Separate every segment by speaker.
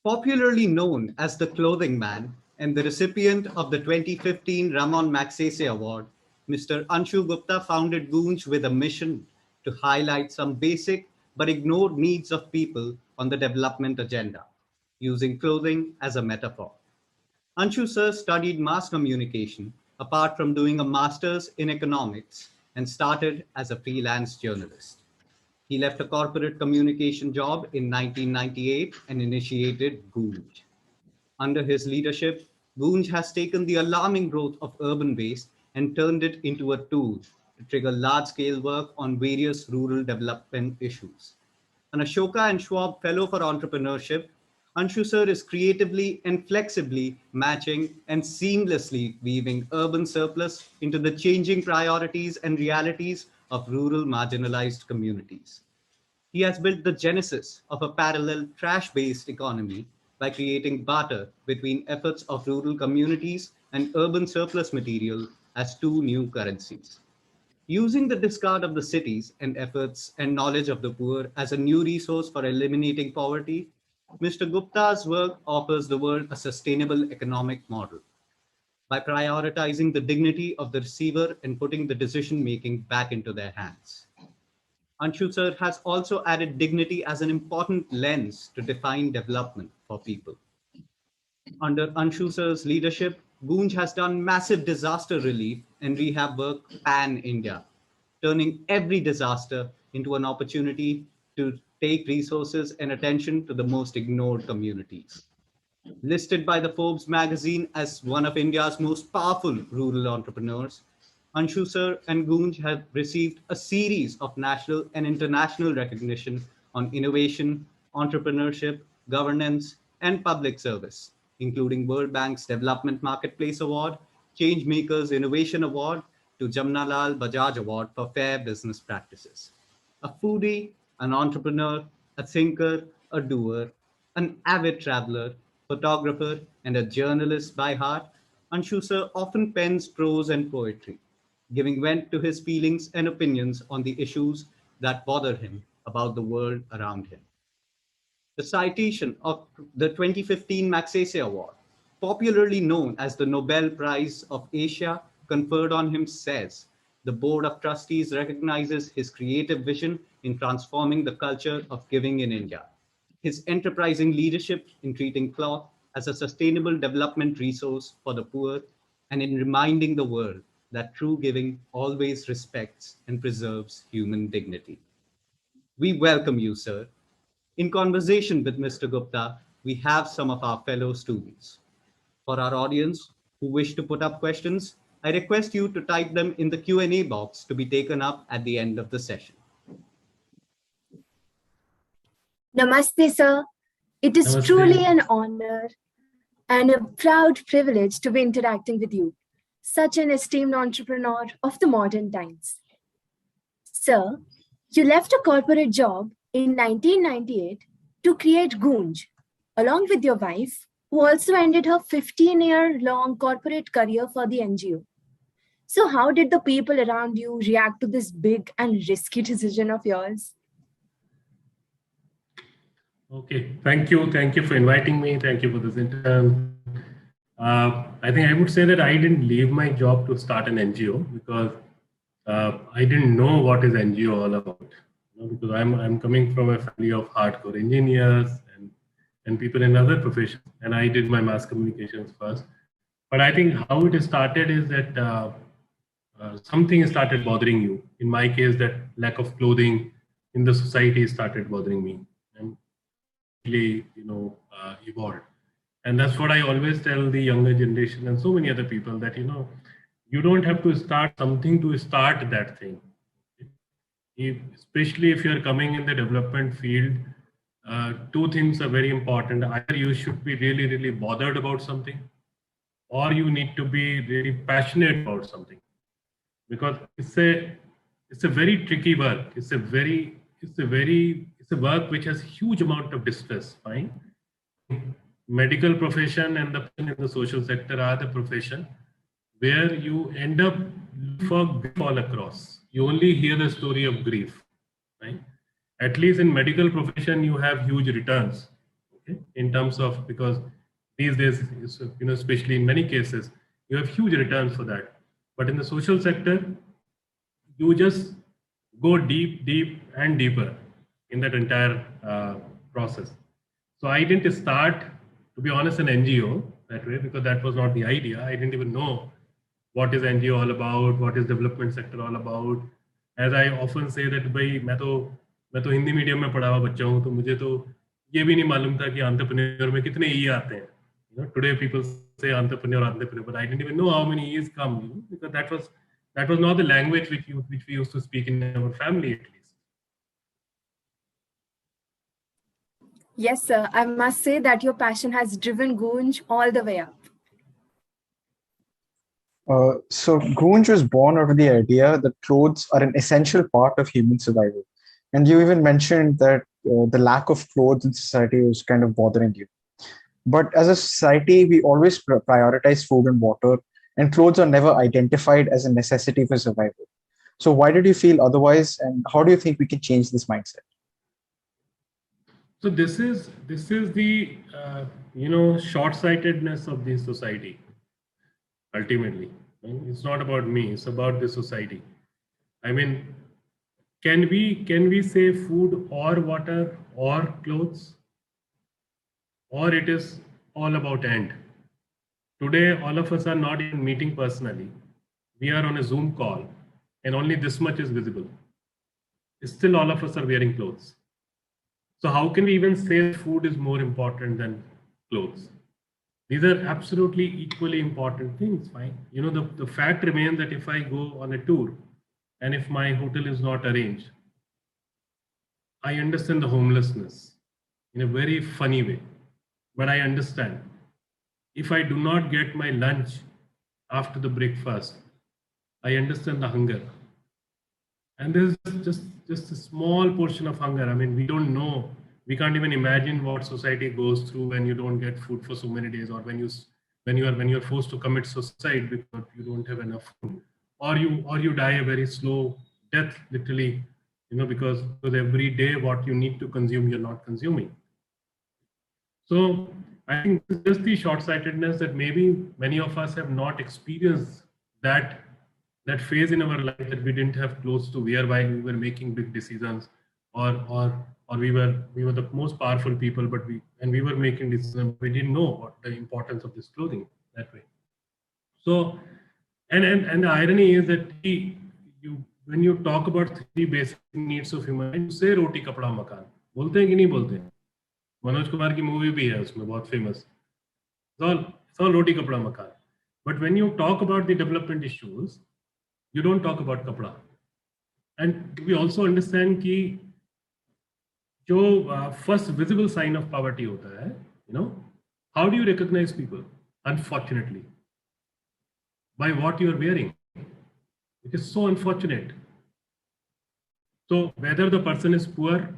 Speaker 1: Popularly known as the Clothing Man and the recipient of the 2015 Ramon Magsaysay Award, Mr. Anshu Gupta founded Goonj with a mission to highlight some basic but ignored needs of people on the development agenda, using clothing as a metaphor. Anshu sir studied mass communication apart from doing a master's in economics and started as a freelance journalist. He left a corporate communication job in 1998 and initiated Goonj. Under his leadership, Goonj has taken the alarming growth of urban waste and turned it into a tool to trigger large-scale work on various rural development issues. An Ashoka and Schwab Fellow for Entrepreneurship, Anshu sir is creatively and flexibly matching and seamlessly weaving urban surplus into the changing priorities and realities of rural marginalized communities. He has built the genesis of a parallel trash based economy by creating barter between efforts of rural communities and urban surplus material as two new currencies. Using the discard of the cities and efforts and knowledge of the poor as a new resource for eliminating poverty, Mr. Gupta's work offers the world a sustainable economic model by prioritizing the dignity of the receiver and putting the decision making back into their hands. Anshu sir has also added dignity as an important lens to define development for people. Under Anshu sir's leadership, Goonj has done massive disaster relief and rehab work pan India, turning every disaster into an opportunity to take resources and attention to the most ignored communities. Listed by the Forbes magazine as one of India's most powerful rural entrepreneurs, Anshu Sir and Goonj have received a series of national and international recognition on innovation, entrepreneurship, governance, and public service, including World Bank's Development Marketplace Award, Changemakers Innovation Award, to Jamnalal Bajaj Award for Fair Business Practices. A foodie, an entrepreneur, a thinker, a doer, an avid traveler, photographer, and a journalist by heart, Anshu Sir often pens prose and poetry, giving vent to his feelings and opinions on the issues that bother him about the world around him. The citation of the 2015 Magsaysay Award, popularly known as the Nobel Prize of Asia, conferred on him says the Board of Trustees recognizes his creative vision in transforming the culture of giving in India, his enterprising leadership in treating cloth as a sustainable development resource for the poor, and in reminding the world that true giving always respects and preserves human dignity. We welcome you, sir. In conversation with Mr. Gupta, we have some of our fellow students. For our audience who wish to put up questions, I request you to type them in the Q&A box to be taken up at the end of the session.
Speaker 2: Namaste, sir. It is
Speaker 3: Namaste.
Speaker 2: truly an honor and a proud privilege to be interacting with you, such an esteemed entrepreneur of the modern times. Sir, you left a corporate job in 1998 to create Goonj, along with your wife, who also ended her 15-year-long corporate career for the NGO. So how did the people around you react to this big and risky decision of yours?
Speaker 3: Okay, thank you. Thank you for inviting me. Thank you for this interview. I think I would say that I didn't leave my job to start an NGO because I didn't know what is NGO all about. Because I'm coming from a family of hardcore engineers and people in other professions, and I did my mass communications first. But I think how it started is that something started bothering you. In my case, that lack of clothing in the society started bothering me, and evolved. And that's what I always tell the younger generation and so many other people that you don't have to start something to start that thing. Especially if you're coming in the development field, two things are very important. Either you should be really, really bothered about something, or you need to be really passionate about something, because it's a very tricky work. It's a work which has huge amount of distress. Fine. Medical profession and the in the social sector are the profession where you end up for grief all across. You only hear the story of grief, right? At least in medical profession, you have huge returns. okay? In terms of, because these days, especially in many cases, you have huge returns for that. But in the social sector, you just go deep and deeper in that entire process. So I didn't start, to be honest, an NGO that way, because that was not the idea. I didn't even know what is NGO all about, what is development sector all about. As I often say that भाई मैं तो Hindi medium में पढ़ा हुआ बच्चा हूँ, तो मुझे तो ये भी नहीं मालूम था कि एंटरप्रेन्योर में कितने ई आते हैं. Today people say entrepreneur, but I didn't even know how many E's come, because that was not the language which we used to speak in our family, at least.
Speaker 2: Yes, sir. I must say that your passion has driven Goonj all the way up.
Speaker 4: So Goonj was born out of the idea that clothes are an essential part of human survival. And you even mentioned that the lack of clothes in society was kind of bothering you. But as a society, we always prioritize food and water, and clothes are never identified as a necessity for survival. So why did you feel otherwise, and how do you think we can change this mindset?
Speaker 3: So this is the short-sightedness of the society. Ultimately, it's not about me; it's about the society. I mean, can we say food or water or clothes, or it is all about and? Today, all of us are not even meeting personally. We are on a Zoom call, and only this much is visible. Still, all of us are wearing clothes. So how can we even say food is more important than clothes? These are absolutely equally important things, fine. The fact remains that if I go on a tour and if my hotel is not arranged, I understand the homelessness in a very funny way. But I understand if I do not get my lunch after the breakfast, I understand the hunger. And this is just a small portion of hunger. I mean, we don't know. We can't even imagine what society goes through when you don't get food for so many days, or when you're forced to commit suicide because you don't have enough food, or you die a very slow death, literally, because every day what you need to consume, you're not consuming. So I think it's just the short-sightedness that maybe many of us have not experienced that phase in our life, that we didn't have clothes to wear while we were making big decisions, or we were the most powerful people, but we were making decisions. We didn't know what the importance of this clothing that way. So, and the irony is that when you talk about 3 basic needs of human, you say roti, kapda, makan. बोलते हैं कि नहीं बोलते हैं? मनोज कुमार की movie भी है उसमें बहुत famous. It's all roti, kapda, makan. But when you talk about the development issues, you don't talk about kapda. And we also understand कि जो first visible sign of poverty होता है, how do you recognize people? Unfortunately, by what you are wearing. It is so unfortunate. So whether the person is poor,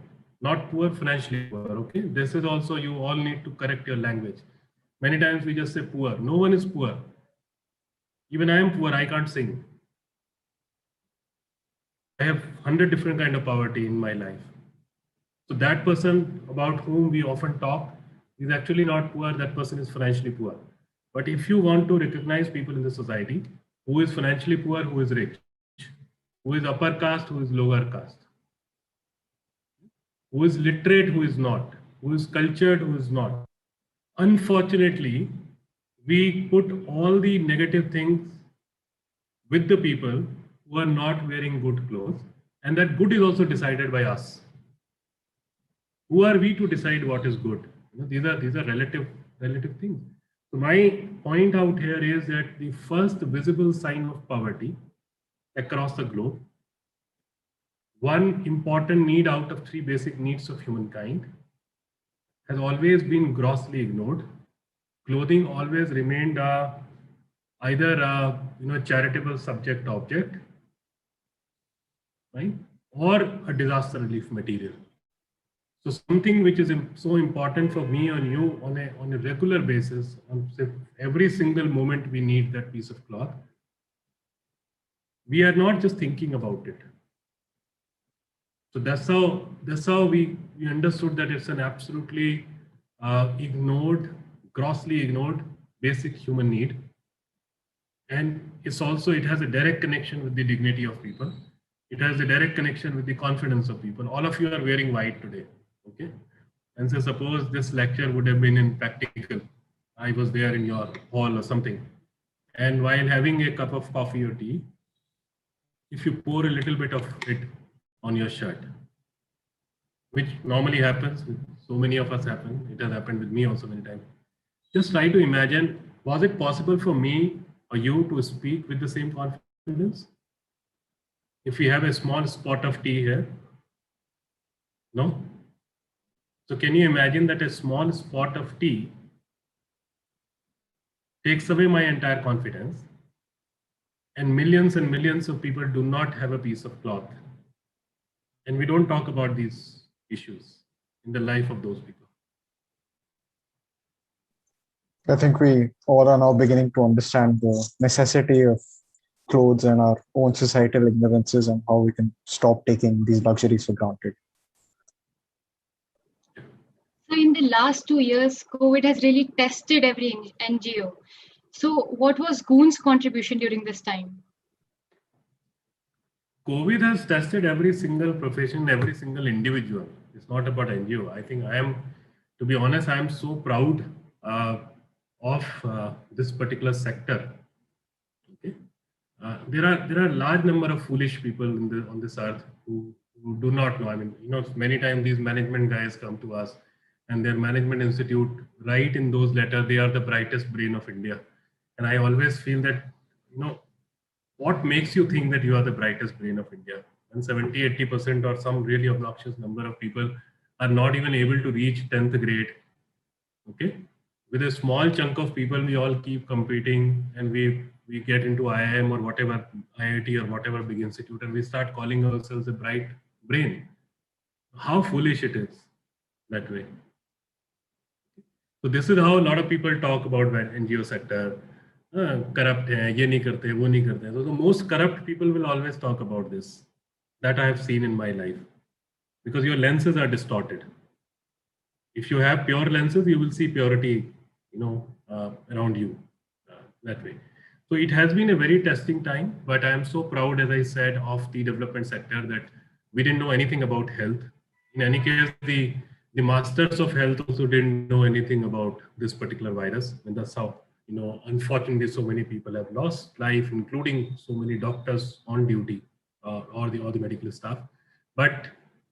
Speaker 3: not poor, financially poor, okay? This is also, you all need to correct your language. Many times we just say poor. No one is poor. Even I am poor, I can't sing. I have 100 different kind of poverty in my life. So that person about whom we often talk is actually not poor, that person is financially poor. But if you want to recognize people in the society, who is financially poor, who is rich, who is upper caste, who is lower caste, who is literate, who is not, who is cultured, who is not. Unfortunately, we put all the negative things with the people who are not wearing good clothes, and that good is also decided by us. Who are we to decide what is good? These are relative things. So my point out here is that the first visible sign of poverty across the globe, one important need out of 3 basic needs of humankind, has always been grossly ignored. Clothing always remained either a charitable subject object, right, or a disaster relief material. So something which is so important for me and you on a regular basis, on every single moment we need that piece of cloth. We are not just thinking about it. So that's how we understood that it's an absolutely grossly ignored basic human need. And it has a direct connection with the dignity of people. It has a direct connection with the confidence of people. All of you are wearing white today, okay? And so suppose this lecture would have been in practical. I was there in your hall or something. And while having a cup of coffee or tea, if you pour a little bit of it on your shirt, which normally happens with so many of us happen, it has happened with me also many times. Just try to imagine, was it possible for me or you to speak with the same confidence? If we have a small spot of tea here, no? So can you imagine that a small spot of tea takes away my entire confidence, and millions of people do not have a piece of cloth? And we don't talk about these issues in the life of those people.
Speaker 4: I think we all are now beginning to understand the necessity of clothes and our own societal ignorances and how we can stop taking these luxuries for granted.
Speaker 5: So in the last 2 years, COVID has really tested every NGO. So what was Goon's contribution during this time?
Speaker 3: COVID has tested every single profession, every single individual. It's not about NGO. I think to be honest, I am so proud of this particular sector. Okay, there are a large number of foolish people on this earth who do not know. I mean, many times these management guys come to us, and their management institute write in those letters they are the brightest brain of India. And I always feel that, what makes you think that you are the brightest brain of India? And 70-80% or some really obnoxious number of people are not even able to reach 10th grade. Okay, with a small chunk of people, we all keep competing, and we get into IIM or whatever, IIT or whatever big institute, and we start calling ourselves a bright brain. How foolish it is that way. So this is how a lot of people talk about NGO sector. Corrupt hai, ye nahi karte, wo nahi karte. So the most corrupt people will always talk about this. That I have seen in my life, because your lenses are distorted. If you have pure lenses, you will see purity, around you that way. So it has been a very testing time, but I am so proud, as I said, of the development sector that we didn't know anything about health. In any case, the masters of health also didn't know anything about this particular virus, and that's how, unfortunately, so many people have lost life, including so many doctors on duty or the medical staff. But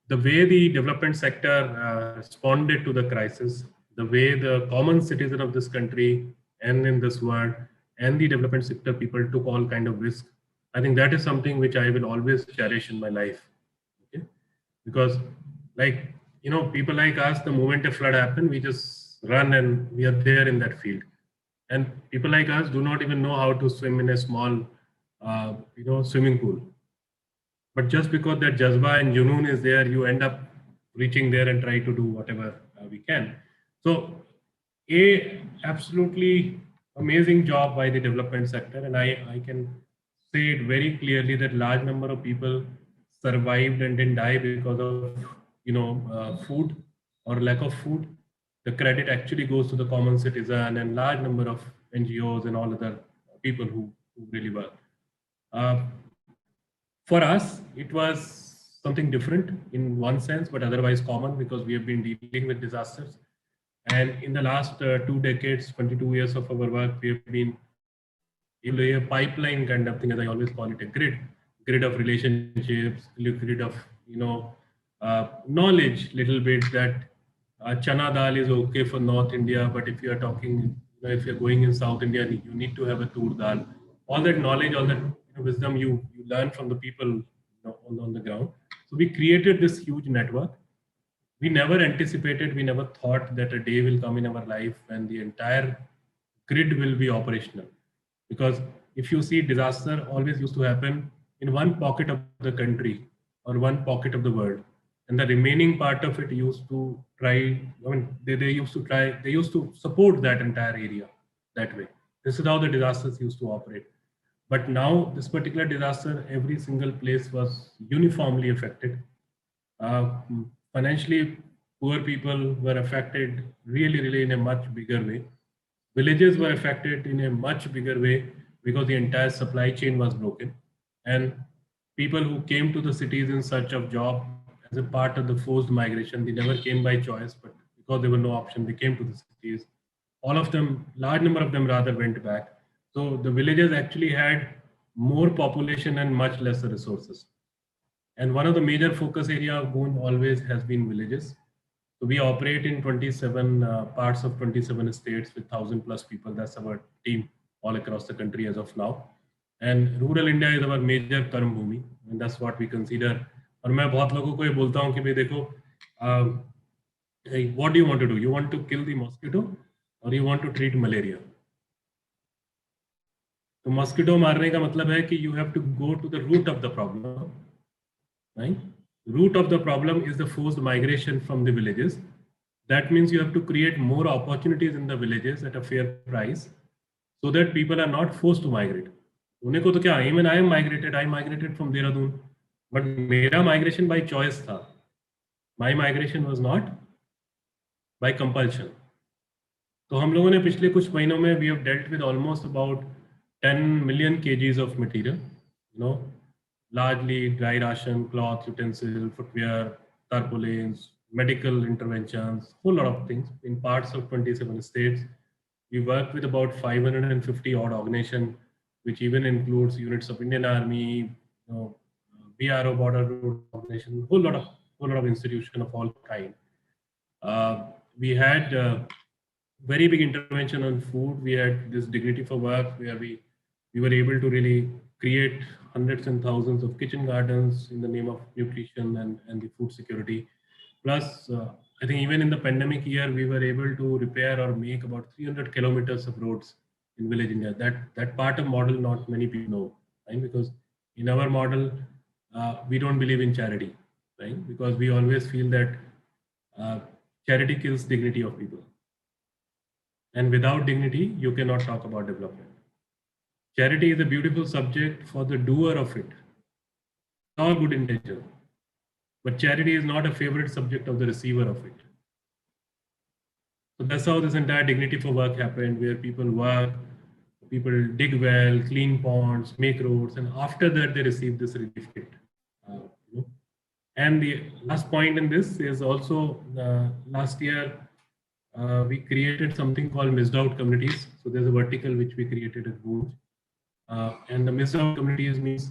Speaker 3: the way the development sector responded to the crisis, the way the common citizen of this country and in this world and the development sector people took all kind of risk, I think that is something which I will always cherish in my life. Okay? Because people like us, the moment a flood happens, we just run and we are there in that field. And people like us do not even know how to swim in a small, swimming pool. But just because that jazba and junoon is there, you end up reaching there and try to do whatever we can. So, absolutely amazing job by the development sector, and I can say it very clearly that large number of people survived and didn't die because of food or lack of food. The credit actually goes to the common citizen and large number of NGOs and all other people who really work. For us, it was something different in one sense, but otherwise common, because we have been dealing with disasters. And in the last 2 decades, 22 years of our work, we have been a pipeline kind of thing, as I always call it, a grid of relationships, grid of knowledge, little bit that chana dal is okay for North India, but if you are talking, if you're going in South India, you need to have a tur dal. All that knowledge, all that wisdom you learn from the people on the ground. So we created this huge network. We never anticipated, we never thought that a day will come in our life when the entire grid will be operational. Because if you see, disaster always used to happen in one pocket of the country or one pocket of the world. And the remaining part of it used to try, they used to support that entire area that way. This is how the disasters used to operate. But now this particular disaster, every single place was uniformly affected. Financially, poor people were affected really in a much bigger way. Villages were affected in a much bigger way because the entire supply chain was broken. And people who came to the cities in search of job as a part of the forced migration, they never came by choice, but because there were no option, they came to the cities. All of them, large number of them rather went back. So the villages actually had more population and much lesser resources. And one of the major focus area of Goon always has been villages. So we operate in 27 parts of 27 states with 1,000 plus people. That's our team all across the country as of now. And rural India is our major कर्म भूमि, and that's what we consider. और मैं बहुत लोगों को ये बोलता हूँ कि भाई देखो, what do you want to do? You want to kill the mosquito or you want to treat malaria? तो mosquito मारने का मतलब है कि you have to go to the root of the problem, right? Root of the problem is the forced migration from the villages. That means you have to create more opportunities in the villages at a fair price so that people are not forced to migrate. उन्हें को तो क्या, even I migrated from Dehradun, but मेरा migration by choice था. My migration was not by compulsion. तो हम लोगों ने पिछले कुछ महीनों में we have dealt with almost about 10 million kgs of material, largely dry ration, cloth, utensil, footwear, tarpaulins, medical interventions, whole lot of things in parts of 27 states. We work with about 550 odd organizations, which even includes units of Indian Army, BRO, Border Road Organization, whole lot of institutions of all kind. We had very big intervention on food. We had this Dignity for Work where we were able to really create hundreds and thousands of kitchen gardens in the name of nutrition and the food security. Plus, I think even in the pandemic year, we were able to repair or make about 300 kilometers of roads in village India. That part of model not many people know, right? Because in our model, we don't believe in charity, right? Because we always feel that charity kills dignity of people. And without dignity, you cannot talk about development. Charity is a beautiful subject for the doer of it. All good intention. But charity is not a favorite subject of the receiver of it. So that's how this entire Dignity for Work happened, where people work, people dig well, clean ponds, make roads, and after that they receive this relief kit. And the last point in this is also last year we created something called missed out communities. So there's a vertical which we created at Goonj. And the missed out communities means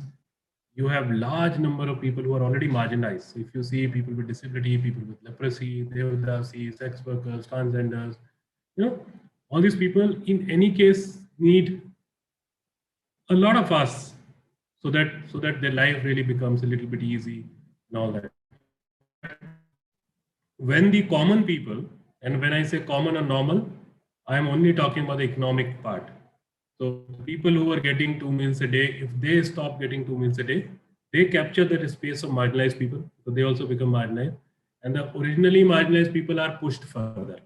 Speaker 3: you have large number of people who are already marginalized. So if you see people with disability, people with leprosy, Devdasi, sex workers, transgenders, all these people in any case need a lot of us so that their life really becomes a little bit easy and all that. When the common people, and when I say common or normal, I'm only talking about the economic part. So people who are getting 2 meals a day, if they stop getting 2 meals a day, they capture that space of marginalized people. So they also become marginalized. And the originally marginalized people are pushed further.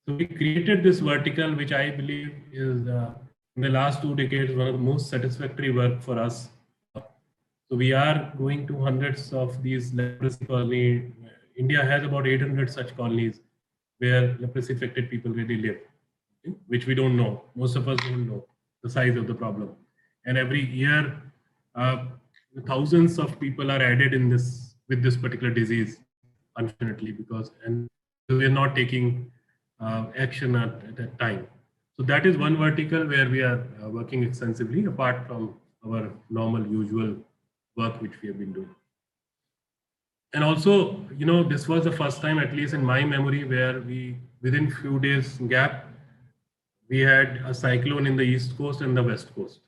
Speaker 3: So we created this vertical, which I believe is in the last 2 decades, one of the most satisfactory work for us. So we are going to hundreds of these leprosy colonies. India has about 800 such colonies where leprosy affected people really live, which we don't know. Most of us don't know the size of the problem. And every year, thousands of people are added in this with this particular disease, unfortunately, because we are not taking action at that time. So that is one vertical where we are working extensively, apart from our normal, usual work which we have been doing. And also, this was the first time, at least in my memory, where we, within few days gap, we had a cyclone in the East Coast and the West Coast.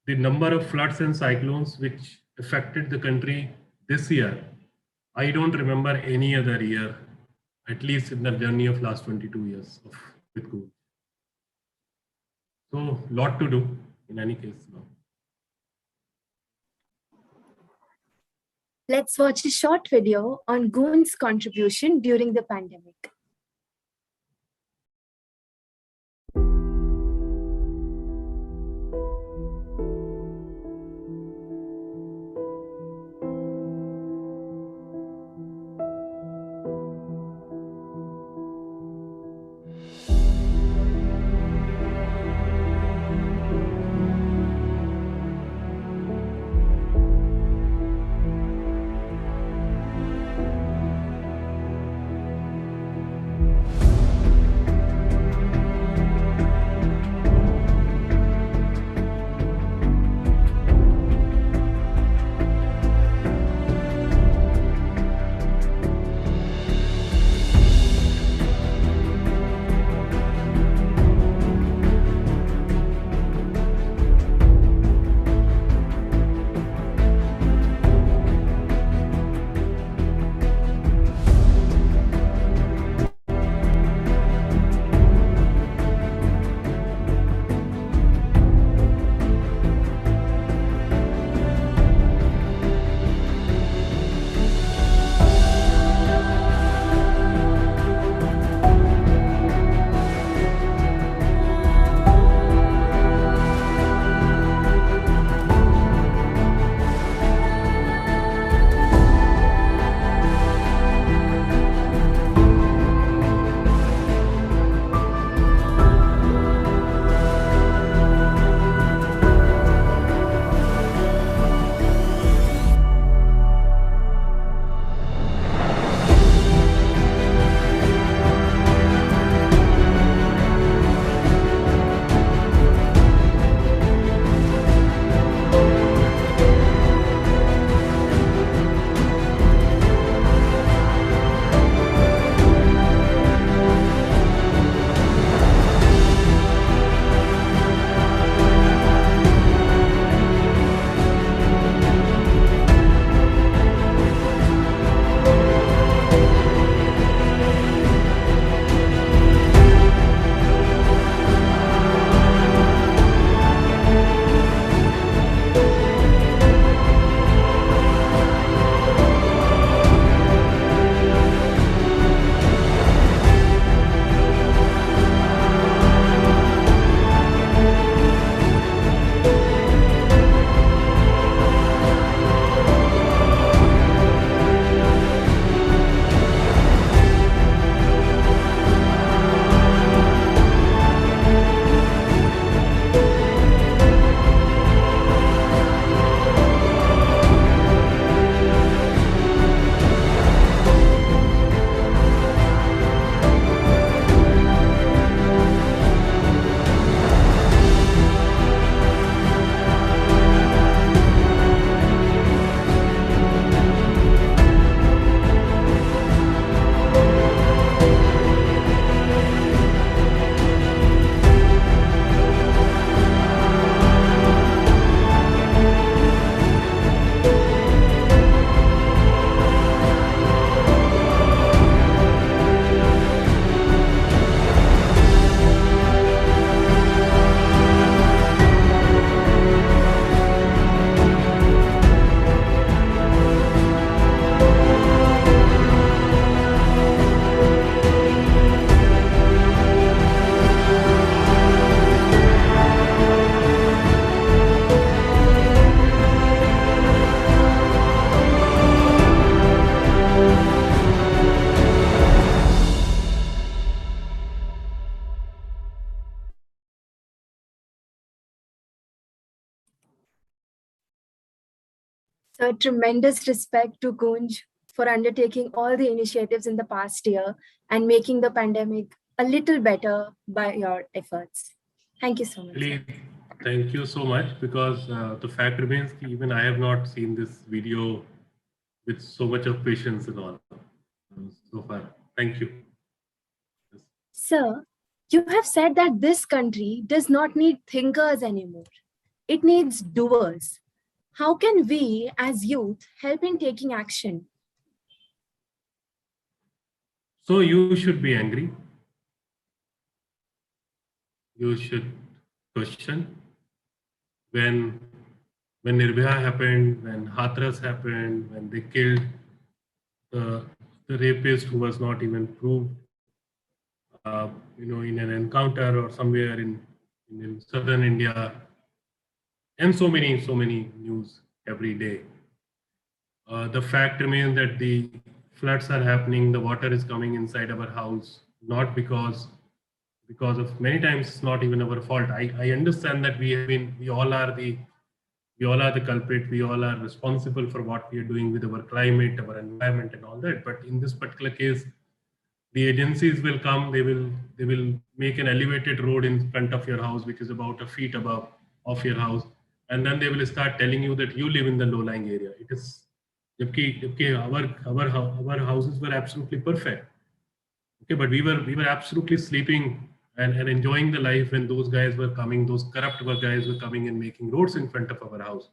Speaker 3: The number of floods and cyclones which affected the country this year, I don't remember any other year, at least in the journey of last 22 years with Goonj. So, lot to do in any case now.
Speaker 2: Let's watch a short video on Goonj's contribution during the pandemic. So tremendous respect to Kunj for undertaking all the initiatives in the past year and making the pandemic a little better by your efforts. Thank you so much.
Speaker 3: Really, thank you so much, because the fact remains that even I have not seen this video with so much of patience and all so far. Thank you.
Speaker 2: Sir, you have said that this country does not need thinkers anymore. It needs doers. How can we as youth help in taking action?
Speaker 3: So you should be angry. You should question. When Nirbhaya happened, when Hathras happened, when they killed the rapist who was not even proved, in an encounter or somewhere in southern India, and so many news every day. The fact remains that the floods are happening, the water is coming inside our house, not because of, many times it's not even our fault. I understand that we all are the culprit, we all are responsible for what we are doing with our climate, our environment and all that. But in this particular case, the agencies will come, they will make an elevated road in front of your house, which is about a feet above of your house. And then they will start telling you that you live in the low-lying area. It is, our houses were absolutely perfect. Okay, but we were absolutely sleeping and enjoying the life when those guys were coming, those corrupt guys were coming and making roads in front of our house.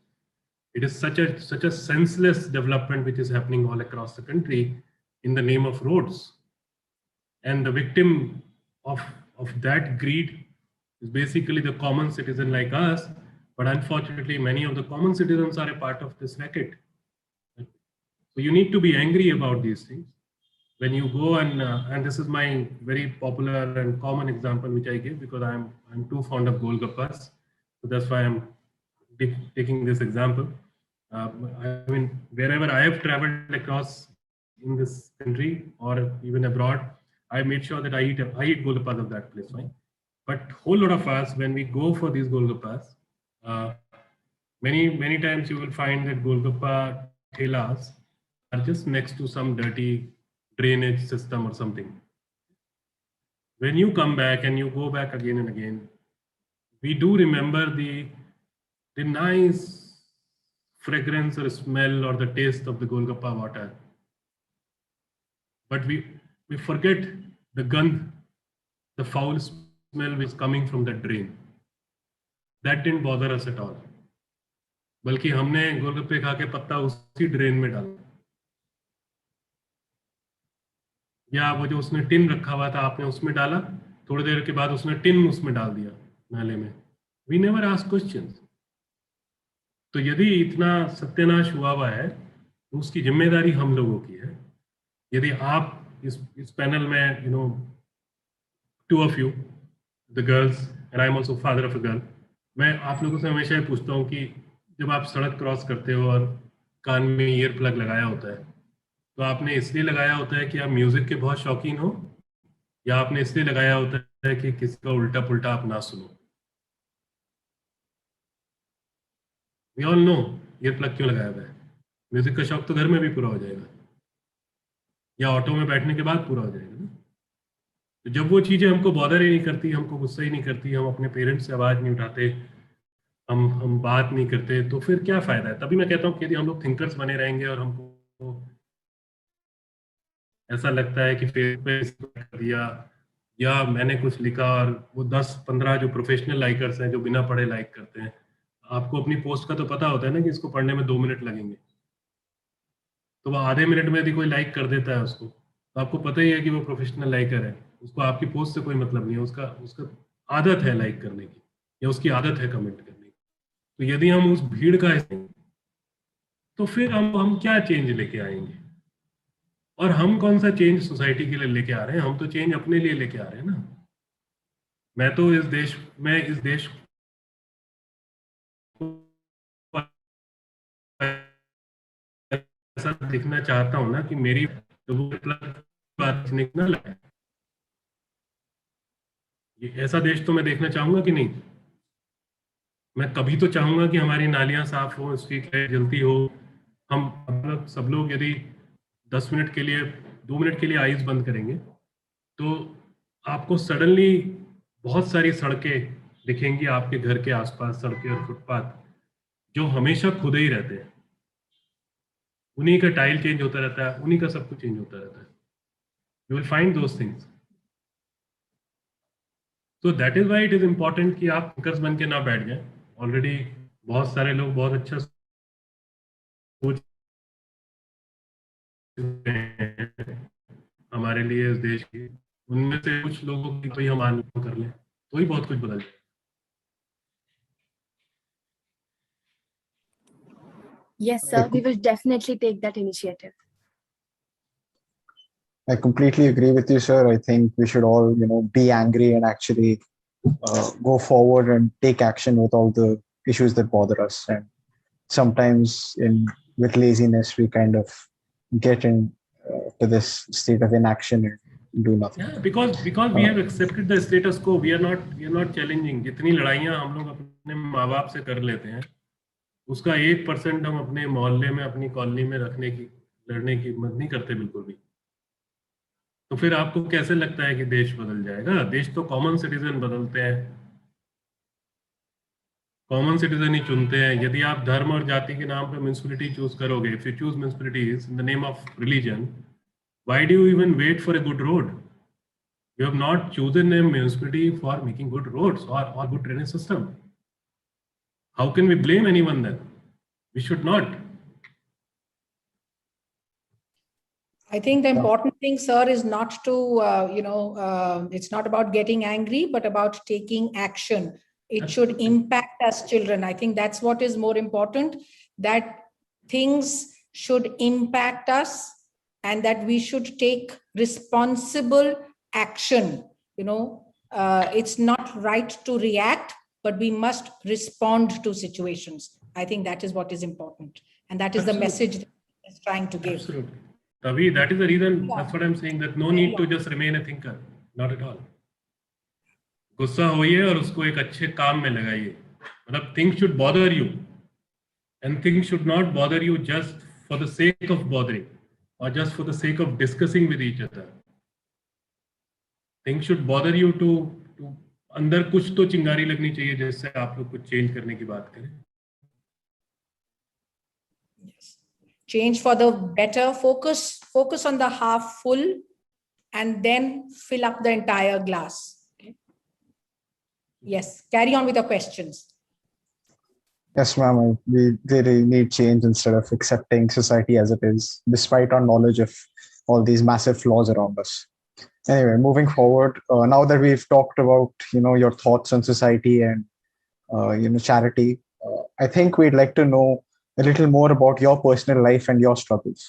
Speaker 3: It is such a senseless development which is happening all across the country in the name of roads. And the victim of that greed is basically the common citizen like us. But unfortunately, many of the common citizens are a part of this racket. So you need to be angry about these things. When you go and this is my very popular and common example which I give, because I'm too fond of Golgappas, so that's why I'm taking this example. I mean, wherever I have traveled across in this country or even abroad, I made sure that I eat Golgappas of that place, right? But whole lot of us, when we go for these Golgappas, many times you will find that Golgappa thelas are just next to some dirty drainage system or something. When you come back and you go back again and again, we do remember the nice fragrance or smell or the taste of the Golgappa water. But we forget the gandh, the foul smell which is coming from the drain. That didn't bother us at all. बल्कि हमने गोलगप्पे खा के पत्ता उसी drain में डाला, या वो जो उसने टिन रखा हुआ था आपने उसमें डाला, थोड़ी देर के बाद उसने टिन उसमें डाल दिया नाले में. We never ask questions. तो यदि इतना सत्यानाश हुआ है तो उसकी जिम्मेदारी हम लोगों की है. यदि आप इस पैनल में two of you the girls and I am also father of a girl, मैं आप लोगों से हमेशा ये पूछता हूँ कि जब आप सड़क क्रॉस करते हो और कान में ईयर प्लग लगाया होता है, तो आपने इसलिए लगाया होता है कि आप म्यूजिक के बहुत शौकीन हो, या आपने इसलिए लगाया होता है कि किसी का उल्टा पुल्टा आप ना सुनो? We all know ear plug क्यों लगाया हुआ है. म्यूजिक का शौक तो घर में भी पूरा हो जाएगा, या ऑटो में बैठने के बाद पूरा हो जाएगा ना. तो जब वो चीजें हमको बॉदर ही नहीं करती, हमको गुस्सा ही नहीं करती, हम अपने पेरेंट्स से आवाज नहीं उठाते, हम बात नहीं करते, तो फिर क्या फायदा है? तभी मैं कहता हूँ कि यदि हम लोग थिंकर्स बने रहेंगे और हमको ऐसा लगता है कि फेसबुक पे कर दिया या मैंने कुछ लिखा और वो 10-15 जो प्रोफेशनल लाइकर्स हैं जो बिना पढ़े लाइक करते हैं, आपको अपनी पोस्ट का तो पता होता है ना कि इसको पढ़ने में 2 मिनट लगेंगे, तो वो आधे मिनट में यदि कोई लाइक कर देता है उसको, तो आपको पता ही है कि वो प्रोफेशनल लाइकर है, उसको आपकी पोस्ट से कोई मतलब नहीं है, उसका आदत है लाइक करने की या उसकी आदत है कमेंट करने की. तो यदि हम उस भीड़ का तो फिर हम क्या चेंज लेके आएंगे? और हम कौन सा चेंज सोसाइटी के लिए लेके आ रहे हैं? हम तो चेंज अपने लिए लेके आ रहे हैं ना. मैं तो इस देश ऐसा दिखना चाहता हूं ना कि मेरी तो वो बात ना लगे. ये ऐसा देश तो मैं देखना चाहूंगा कि नहीं? मैं कभी तो चाहूंगा कि हमारी नालियां साफ हो, स्ट्रीट लाइट जलती हो, हम मतलब सब लोग यदि 10 मिनट के लिए 2 मिनट के लिए आईज बंद करेंगे तो आपको सडनली बहुत सारी सड़कें दिखेंगी आपके घर के आसपास, सड़कें और फुटपाथ जो हमेशा खुदे ही रहते हैं, उन्हीं का टाइल चेंज होता रहता है, उन्हीं का सब कुछ चेंज होता रहता है. You will find those things. तो that is why it is important कि आप थिंकर्स बन के ना बैठ जाएं. ऑलरेडी बहुत सारे लोग बहुत अच्छा सोच हमारे लिए इस देश की, उनमें से कुछ लोगों की कोई हम आंदोलन कर लें तो ही बहुत कुछ बदल जाए.
Speaker 2: Yes, sir. We will definitely take that initiative.
Speaker 4: I completely agree with you, sir. I think we should all, be angry and actually go forward and take action with all the issues that bother us. And sometimes, with laziness, we kind of get in to this state of inaction and do nothing.
Speaker 3: Yeah, because we have accepted the status quo. We are not challenging. जितनी लड़ाइयाँ हम लोग अपने माँ बाप से कर लेते हैं, उसका 1% हम अपने मोहल्ले में, अपनी कॉलोनी में लड़ने की हिम्मत नहीं करते बिल्कुल भी. तो फिर आपको कैसे लगता है कि देश बदल जाएगा? देश तो कॉमन सिटीजन बदलते हैं, कॉमन सिटीजन ही चुनते हैं. यदि आप धर्म और जाति के नाम पे म्युनिसिपैलिटी चूज करोगे, if you choose municipalities in the name of religion, why do you even wait for a good road? You have not chosen a municipality for making good roads or good drainage system. How can we blame anyone then? We should not.
Speaker 6: I think the important thing, sir, is not to, it's not about getting angry, but about taking action. It should impact us children. I think that's what is more important, that things should impact us and that we should take responsible action. It's not right to react, but we must respond to situations. I think that is what is important. And that is the message that is trying to give.
Speaker 3: Absolutely. Tavi, that is the reason, that's what I'm saying, that no need to just remain a thinker. Not at all. गुस्सा होइए और उसको एक अच्छे काम में लगाइए. मतलब things should bother you. And things should not bother you just for the sake of bothering or just for the sake of discussing with each other. Things should bother you to अंदर कुछ तो चिंगारी लगनी चाहिए जिससे आप लोग कुछ चेंज करने की बात करें.
Speaker 6: Yes. Change for the better. Focus on the half full and then fill up the entire glass. Okay. Yes, carry on with the questions.
Speaker 4: Yes, ma'am. We really need change instead of accepting society as it is, despite our knowledge of all these massive flaws around us. Anyway, moving forward, now that we've talked about, your thoughts on society and, charity, I think we'd like to know a little more about your personal life and your struggles.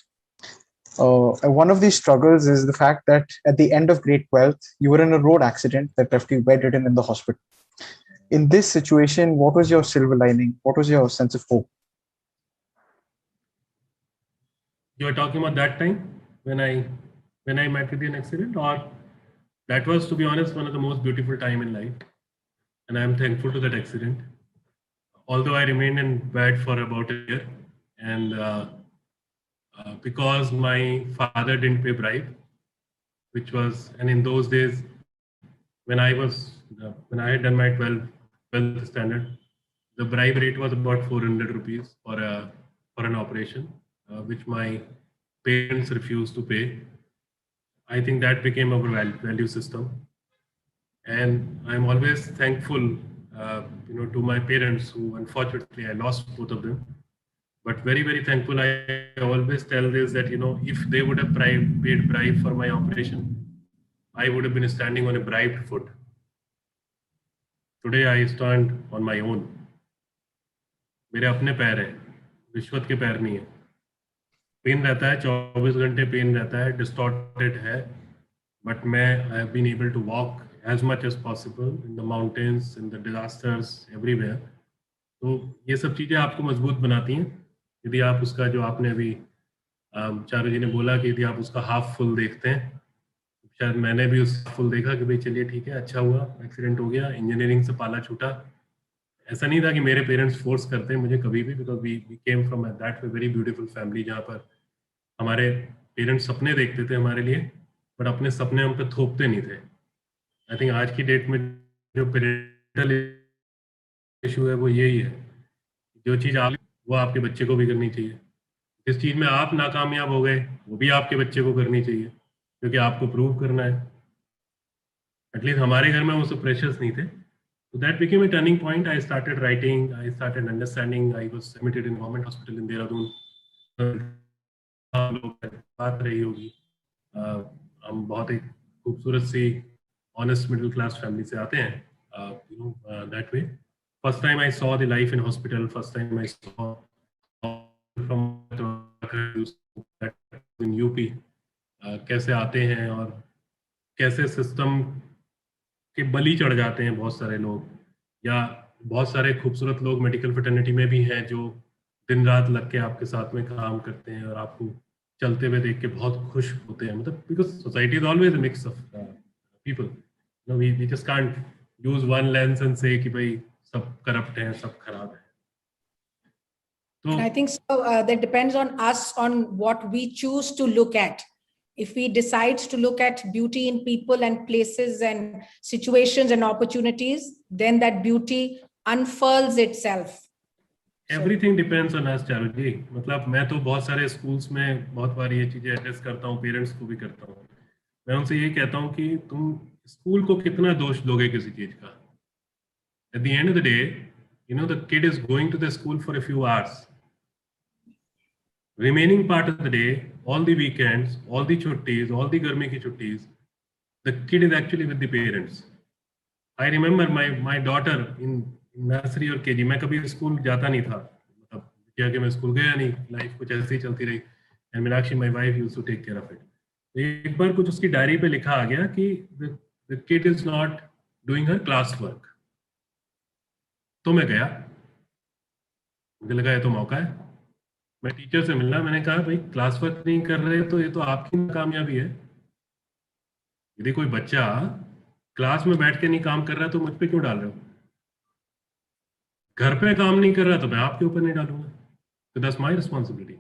Speaker 4: One of these struggles is the fact that at the end of grade 12th, you were in a road accident that left you bedridden in the hospital. In this situation, what was your silver lining? What was your sense of hope?
Speaker 3: You are talking about that time when I met with an accident, or that was, to be honest, one of the most beautiful time in life, and I am thankful to that accident. Although I remained in bed for about a year, and because my father didn't pay bribe, and in those days, when I had done my 12th standard, the bribe rate was about 400 rupees for an operation, which my parents refused to pay. I think that became our value system, and I'm always thankful, to my parents, who unfortunately I lost both of them. But very, very thankful. I always tell this, that if they would have paid bribe for my operation, I would have been standing on a bribed foot. Today I stand on my own. मेरे अपने पैर हैं, रिश्वत के पैर नहीं है. Pen रहता है, 24 घंटे पेन रहता है, डिस्टॉर्टेड है, बट मैं I have been able to walk as much as possible in the mountains, in the disasters, everywhere. तो ये सब चीज़ें आपको मजबूत बनाती हैं. यदि आप उसका, जो आपने अभी चारू जी ने बोला, कि यदि आप उसका हाफ फुल देखते हैं, शायद मैंने भी उस फुल देखा कि भाई चलिए ठीक है, अच्छा हुआ, एक्सीडेंट हो गया, इंजीनियरिंग से पाला छूटा, ऐसा नहीं था कि मेरे पेरेंट्स फोर्स करते हैं मुझे कभी भी, because we came from that very beautiful family जहाँ पर हमारे पेरेंट्स सपने देखते थे हमारे लिए, बट अपने सपने हम पे थोपते नहीं थे। आई थिंक आज की डेट में जो पेरेंटल इशू है वो यही है, जो चीज़ आप वो आपके बच्चे को भी करनी चाहिए, जिस चीज़ में आप नाकामयाब हो गए वो भी आपके बच्चे को करनी चाहिए, क्योंकि आपको प्रूव करना है। एटलीस्ट हमारे घर में वो सब प्रेशर्स नहीं थे। So that became a turning point. I started writing, I started understanding. I was admitted in government hospital in Dehradun. बात रही होगी, हम बहुत एक खूबसूरत सी ऑनेस्ट मिडिल क्लास फैमिली से आते हैं, you know, that way. First time I saw the life in hospital, first time I saw from in UP, कैसे आते हैं और कैसे सिस्टम के बलि चढ़ जाते हैं बहुत सारे लोग, या बहुत सारे खूबसूरत लोग मेडिकल फ्रेटर्निटी में भी हैं जो दिन रात लग के आपके साथ में काम करते हैं और आपको चलते हुए देख के बहुत खुश होते हैं। मतलब because society is always a mix of people, no we just can't use one lens and say कि भाई सब करप्ट हैं, सब खराब है।
Speaker 6: And I think so, that depends on us on what we choose to look at. If we decide to look at beauty in people and places and situations and opportunities, then that beauty unfurls itself.
Speaker 3: Everything depends on us Charu ji. मतलब मैं तो बहुत सारे schools में बहुत बार ये चीजें address करता हूँ, पेरेंट्स को भी करता हूँ। मैं उनसे ये कहता हूँ कि तुम स्कूल को कितना दोष दोगे किसी चीज का। At the end of the day, you know, the kid is going to the school for a few hours. Remaining part of the day, all the weekends, all the chuttis, all the गर्मी की छुट्टीज, the kid is actually with the parents. I remember my daughter in nursery और KG, मैं कभी school जाता नहीं था, मतलब क्या कि मैं स्कूल गया नहीं, लाइफ कुछ ऐसी ही चलती रही, and Meenakshi my wife used to take care of it. एक बार कुछ उसकी डायरी पे लिखा आ गया कि the kid is not doing her class work. तो मैं गया, मुझे लगा ये तो मौका है, मैं टीचर से मिलना। मैंने कहा भाई क्लास वर्क नहीं कर रहे तो ये तो आपकी नाकामयाबी है। यदि कोई बच्चा क्लास में बैठ के नहीं काम कर रहा तो मुझ पे क्यों डाल रहे हो? घर पे काम नहीं कर रहा तो मैं आपके ऊपर नहीं डालूंगा, तो दैट्स माय रिस्पॉन्सिबिलिटी।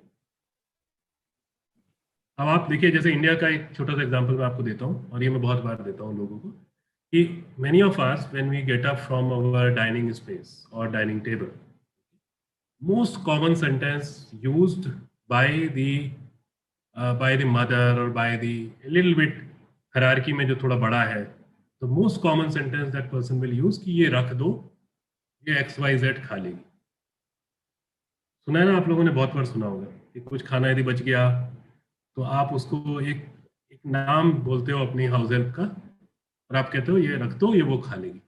Speaker 3: अब आप देखिए, जैसे इंडिया का एक छोटा सा एग्जांपल मैं आपको देता हूँ, और ये मैं बहुत बार देता हूँ लोगों को, कि many of us when we get up from our dining space और dining table, most common sentence used by the mother or by the little bit hierarchy में जो थोड़ा बड़ा है, the most common sentence that person will use कि ये रख दो, ये XYZ खा लेगी। सुना है ना आप लोगों ने, बहुत बार सुना होगा कि कुछ खाना यदि बच गया तो आप उसको एक नाम बोलते हो अपनी हाउस हेल्प का, और आप कहते हो ये रख दो, ये वो खा लेगी।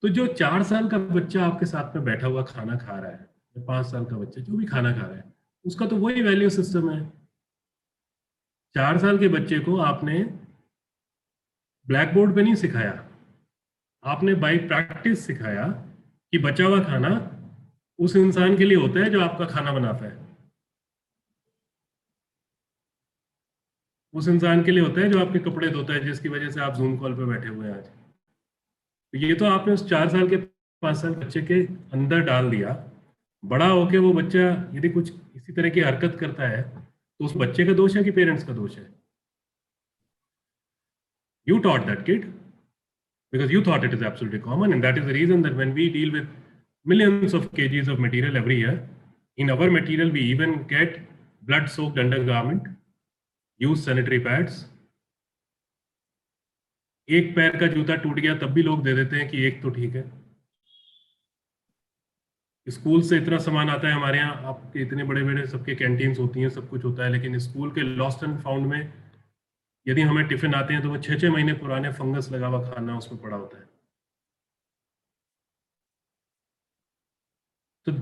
Speaker 3: तो जो 4 साल का बच्चा आपके साथ में बैठा हुआ खाना खा रहा है, 5 साल का बच्चा जो भी खाना खा रहा है, उसका तो वही वैल्यू सिस्टम है। 4 साल के बच्चे को आपने ब्लैक बोर्ड पे नहीं सिखाया, आपने बाय प्रैक्टिस सिखाया कि बचा हुआ खाना उस इंसान के लिए होता है जो आपका खाना बनाता है, उस इंसान के लिए होता है जो आपके कपड़े धोता है, जिसकी वजह से आप जूम कॉल पे बैठे हुए हैं आज। तो ये तो आपने उस 4 साल के 5 साल बच्चे के अंदर डाल दिया। बड़ा होके वो बच्चा यदि कुछ इसी तरह की हरकत करता है तो उस बच्चे का दोष है कि पेरेंट्स का दोष है? You taught that kid because you thought it is absolutely common, and that is the reason that when we deal with millions of kgs of material every year, in our material we even get blood soaked undergarment, use sanitary pads. एक पैर का जूता टूट गया तब भी लोग दे देते हैं कि एक तो ठीक है। स्कूल से इतना सामान आता है हमारे यहाँ, आपके इतने बड़े बड़े सबके कैंटीन्स होती हैं, सब कुछ होता है, लेकिन स्कूल के लॉस्ट एंड फाउंड में यदि हमें टिफिन आते हैं तो वो 6-6 महीने पुराने फंगस लगा हुआ खाना उसमें पड़ा होता है। So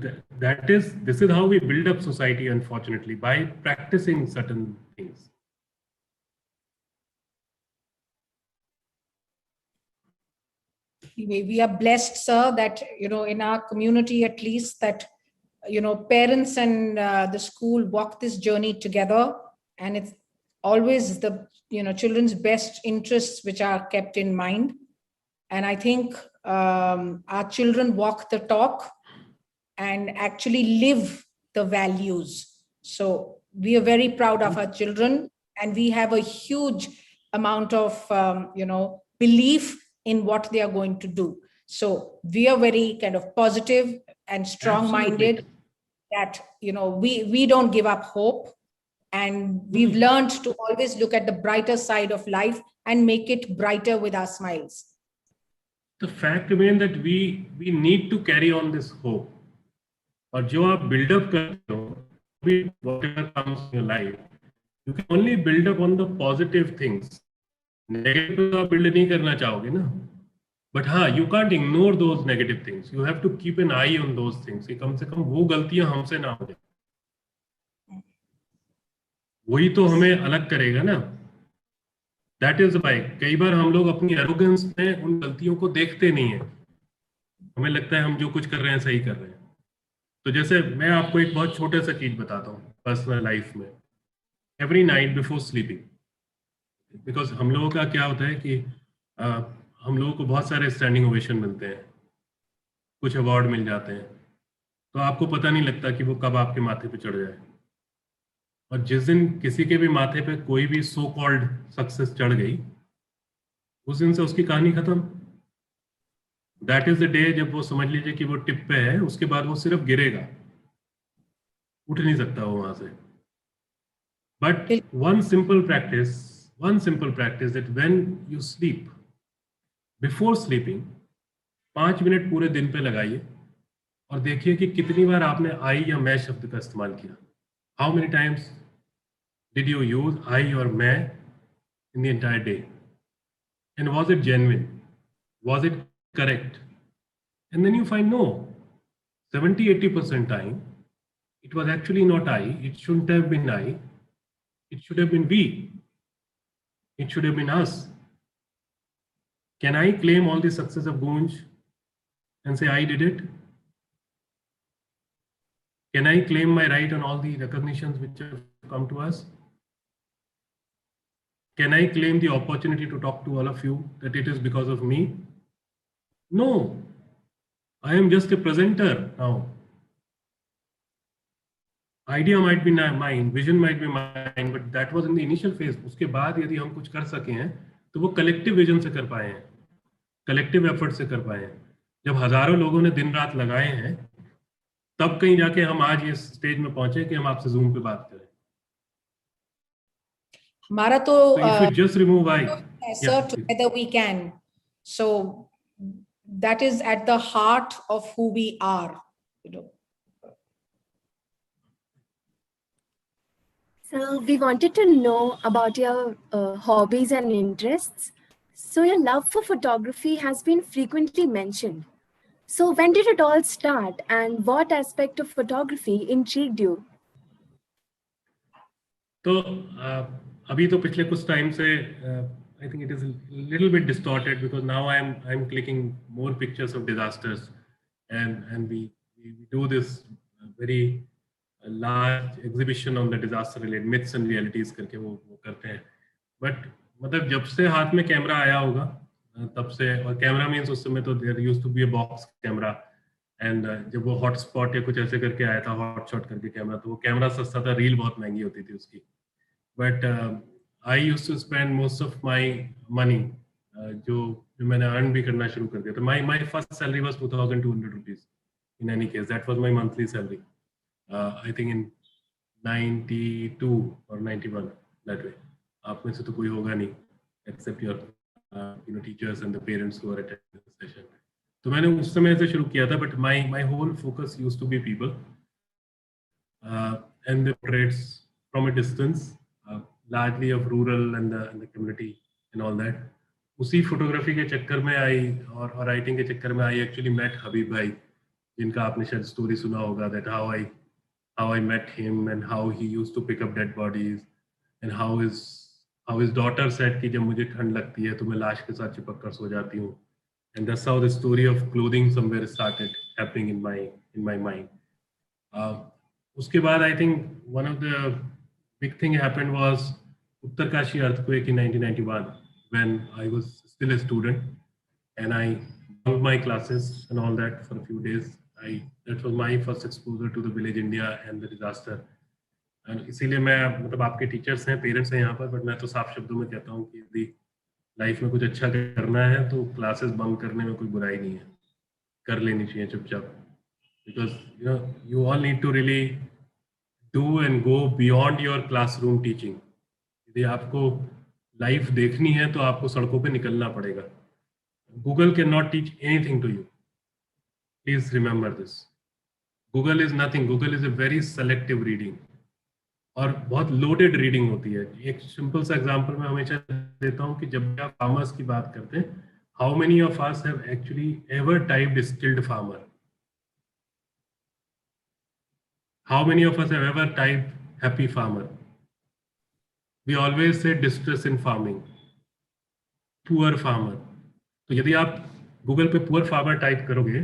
Speaker 3: this is how we build up society, unfortunately, by practicing certain things.
Speaker 6: We are blessed, sir, that in our community at least, that parents and the school walk this journey together, and it's always the children's best interests which are kept in mind. And I think our children walk the talk and actually live the values. So we are very proud of our children, and we have a huge amount of belief in what they are going to do. So we are very kind of positive and strong-minded that we don't give up hope, and we've learned to always look at the brighter side of life and make it brighter with our smiles.
Speaker 3: The fact remains that we need to carry on this hope. और जो आप build-up करते हो, whatever comes in your life, you can only build up on the positive things. Negative तो आप build नहीं करना चाहोगे ना. But हाँ, you can't ignore those negative things. You have to keep an eye on those things. कि कम से कम वो गलतियां हमसे ना हो जाए. वही तो हमें अलग करेगा ना. That is why कई बार हम लोग अपनी arrogance में उन गलतियों को देखते नहीं हैं. हमें लगता है हम जो कुछ कर रहे हैं सही कर रहे हैं. तो जैसे मैं आपको एक बहुत छोटा सा चीज बताता हूँ पर्सनल लाइफ में. Every night before sleeping, because हम लोगों का क्या होता है कि हम लोगों को बहुत सारे स्टैंडिंग ओवेशन मिलते हैं, कुछ अवार्ड मिल जाते हैं, तो आपको पता नहीं लगता कि वो कब आपके माथे पे चढ़ जाए. और जिस दिन किसी के भी माथे पे कोई भी सो कॉल्ड सक्सेस चढ़ गई, उस दिन से उसकी कहानी खत्म. दैट इज द डे जब वो समझ लीजिए कि वो टिप पे है, उसके बाद वो सिर्फ गिरेगा, उठ नहीं सकता वो वहां से. But one simple practice that when you sleep, before sleeping, 5 minute पूरे दिन पे लगाइए और देखिए कि कितनी बार आपने आई या मैं शब्द का इस्तेमाल किया. How many times did you use I or मैं in the entire day? And was it genuine? Was it correct? And then you find no, 70-80% time it was actually not I, it shouldn't have been I, it should have been we, it should have been us. Can I claim all the success of Gunj and say I did it? Can I claim my right on all the recognitions which have come to us? Can I claim the opportunity to talk to all of you that it is because of me? No, I am just a presenter now. Idea might be mine, vision might be mine, but that was in the initial phase. उसके बाद यदि हम कुछ कर सके हैं तो वो कलेक्टिव विजन से कर पाए हैं, कलेक्टिव एफर्ट से कर पाए हैं. जब हजारों लोगों ने दिन रात लगाए हैं, तब कहीं जाके हम आज इस स्टेज में पहुंचे कि हम आपसे जूम पे बात करें.
Speaker 6: हमारा तो
Speaker 3: if you just remove I,
Speaker 6: sir, together we can. So that is at the heart of who we are,
Speaker 2: So we wanted to know about your hobbies and interests. So your love for photography has been frequently mentioned. So when did it all start, and what aspect of photography intrigued you?
Speaker 3: तो अभी तो पिछले कुछ time से I think it is a little bit distorted because now I'm clicking more pictures of disasters, and we do this very large exhibition on the disaster related myths and realities करके वो करते हैं. But मतलब जब से हाथ में camera आया होगा तब से, और कैमरा मीन्स उस समय तो there used to be a box camera, and जब वो हॉट स्पॉट या कुछ ऐसे करके आया था, हॉट शॉट करके कैमरा, तो वो कैमरा सस्ता था, रील बहुत महंगी होती थी उसकी. But I used to spend most of my money जो मैंने अर्न भी करना शुरू कर दिया. तो my first salary was 2200 rupees. In any case that was my monthly salary. I think in 92 और 91 दैट वे. आप में से तो कोई होगा नहीं except your teachers and the parents who are attending the session. तो मैंने उस समय से शुरू किया था, but my whole focus used to be people and the portraits from a distance, largely of rural and the community and all that. उसी photography के चक्कर में आई और राइटिंग के चक्कर में आई एक्चुअली मेट हबीब भाई, जिनका आपने शायद स्टोरी सुना होगा, that how I met him and how he used to pick up dead bodies and how his daughter said कि जब मुझे ठंड लगती है तो मैं लाश के साथ चिपक कर सो जाती हूँ. And that's how the story of clothing somewhere started happening in my mind. उसके बाद I think one of the big thing happened was Uttarkashi earthquake in 1991 when I was still a student, and I my classes and all that for a few days. That was my first exposure to the Village India and the disaster. And इसीलिए मैं मतलब आपके teachers हैं, parents हैं यहाँ पर, but मैं तो साफ शब्दों में कहता हूँ कि यदि लाइफ में कुछ अच्छा करना है तो क्लासेस बंक करने में कोई बुराई नहीं है, कर लेनी चाहिए चुपचाप, because you all need to really do and go beyond your classroom teaching. यदि आपको लाइफ देखनी है तो आपको सड़कों पे निकलना पड़ेगा. Google cannot teach anything to you. Please remember this. Google is nothing. Google is a very selective reading. और बहुत लोडेड रीडिंग होती है. एक सिंपल सा एग्जांपल मैं हमेशा देता हूँ कि जब भी आप फार्मर्स की बात करते हैं, how many of us have actually ever typed skilled farmer? How many of us have ever typed happy farmer? We always say distress in farming, poor farmer. तो यदि आप गूगल पे पुअर फार्मर टाइप करोगे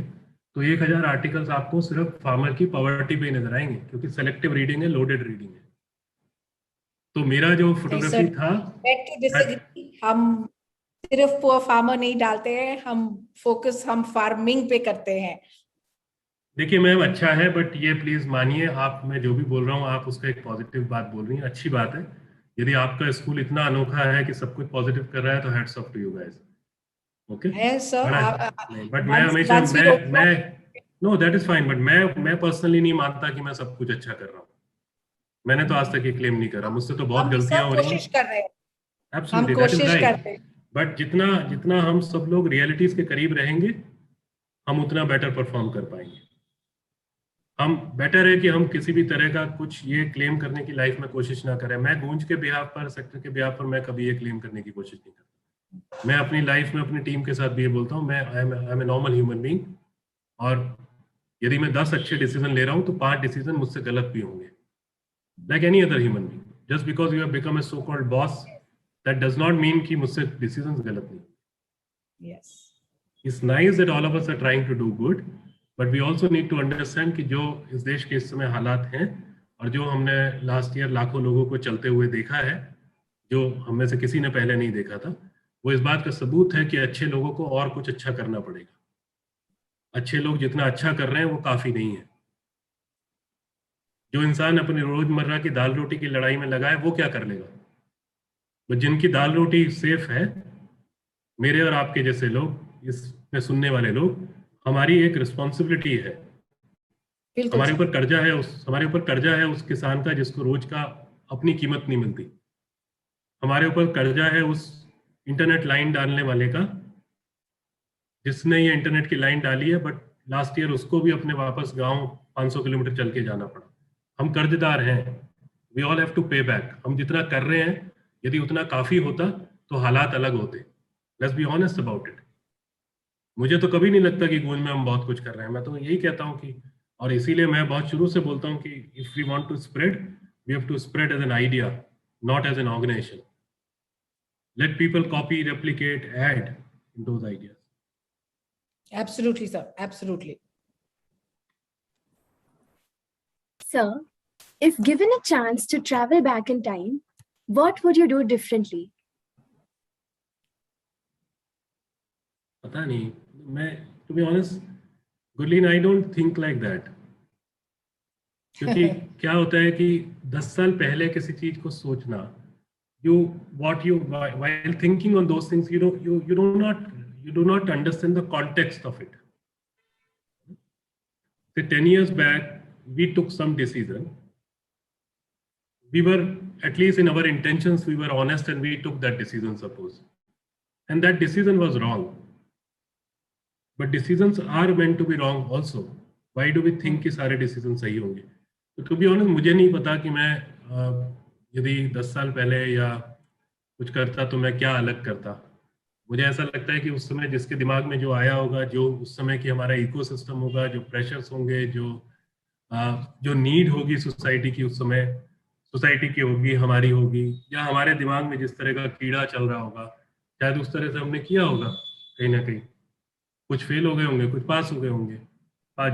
Speaker 3: तो 1000 articles आपको सिर्फ farmer की poverty पे ही नजर आएंगे, क्योंकि सेलेक्टिव रीडिंग है, लोडेड रीडिंग है. तो मेरा जो फोटोग्राफी था,
Speaker 6: हम सिर्फ पुअर फार्मर नहीं डालते हैं, हम फोकस हम फार्मिंग पे करते हैं.
Speaker 3: देखिए मैम अच्छा है, बट ये प्लीज मानिए, आप मैं जो भी बोल रहा हूँ आप उसका एक पॉजिटिव बात बोल रही हैं, अच्छी बात है. यदि आपका स्कूल इतना अनोखा है कि सब कुछ पॉजिटिव कर रहा है तो hats off to you guys. Okay but मैं हमेशा मैं no that is fine, but मैं पर्सनली नहीं मानता कि मैं सब कुछ अच्छा कर रहा हूँ. मैंने तो आज तक ये क्लेम नहीं करा. मुझसे तो बहुत गलतियां हो रही हैं.
Speaker 6: कोशिश कर रहे हैं,
Speaker 3: absolutely that is right. But जितना हम सब लोग रियलिटीज के करीब रहेंगे हम उतना बेटर परफॉर्म कर पाएंगे. हम बेटर है कि हम किसी भी तरह का कुछ ये क्लेम करने की लाइफ में कोशिश ना करें. मैं गूंज के बिहाफ पर, सेक्टर के बिहाफ पर मैं कभी ये क्लेम करने की कोशिश नहीं करता. मैं अपनी लाइफ में अपनी टीम के साथ भी ये बोलता हूँ, मैं I am a normal human being, और यदि मैं 10 अच्छे डिसीजन ले रहा हूँ तो 5 डिसीजन मुझसे गलत भी होंगे, like any other human being. Just because you have become a so called boss, that does not mean कि मुझसे डिसीजन गलत नहीं.
Speaker 6: Yes.
Speaker 3: It's nice that all of us are trying to do good, but we also need to understand कि जो इस देश के इस समय हालात हैं और जो हमने लास्ट ईयर लाखों लोगों को चलते हुए देखा है, जो हम में से किसी ने पहले नहीं देखा था, वो इस बात का सबूत है कि अच्छे लोगों को और कुछ अच्छा करना पड़ेगा. अच्छे लोग जितना अच्छा कर रहे हैं वो काफी नहीं है. जो इंसान अपनी रोजमर्रा की दाल रोटी की लड़ाई में लगा है वो क्या कर लेगा? तो जिनकी दाल रोटी सेफ है, मेरे और आपके जैसे लोग, इसमें सुनने वाले लोग, हमारी एक रिस्पॉन्सिबिलिटी है. हमारे ऊपर कर्जा है उस किसान का जिसको रोज का अपनी कीमत नहीं मिलती. हमारे ऊपर कर्जा है उस इंटरनेट लाइन डालने वाले का जिसने ये इंटरनेट की लाइन डाली है, बट लास्ट ईयर उसको भी अपने वापस गांव 500 किलोमीटर चल के जाना पड़ा. हम कर्जदार हैं. वी ऑल हैव टू पे बैक. हम जितना कर रहे हैं, यदि उतना काफी होता तो हालात अलग होते. Let's be honest about it. मुझे तो कभी नहीं लगता कि गूंज में हम बहुत कुछ कर रहे हैं. मैं तो यही कहता हूँ कि, और इसीलिए मैं बहुत शुरू से बोलता हूँ कि if we want to spread, we have to spread as an idea, not as an organization. Let people copy, replicate, add in those ideas.
Speaker 6: Absolutely, sir. Absolutely.
Speaker 2: Sir, if given a chance to travel back in time, what would you do differently?
Speaker 3: पता नहीं. मैं, to be honest, Gurleen, I don't think like that. क्योंकि क्या होता है कि 10 साल पहले किसी चीज को सोचना, while thinking on those things, you do not understand the context of it. Say 10 years back, we took some decision. We were, at least in our intentions, we were honest and we took that decision, suppose. And that decision was wrong. But decisions are meant to be wrong also. Why do we think कि सारे decisions सही होंगे? तो to be honest, मुझे नहीं पता कि मैं यदि 10 साल पहले या कुछ करता तो मैं क्या अलग करता. मुझे ऐसा लगता है कि उस समय जिसके दिमाग में जो आया होगा, जो उस समय की हमारा इकोसिस्टम होगा, जो प्रेशर्स होंगे, जो नीड होगी सोसाइटी की, उस समय सोसाइटी की होगी, हमारी होगी, या हमारे दिमाग में जिस तरह का कीड़ा चल रहा होगा, शायद उस तरह से हमने किया होगा. कहीं ना कहीं कुछ फेल हो गए होंगे, कुछ पास हो गए होंगे.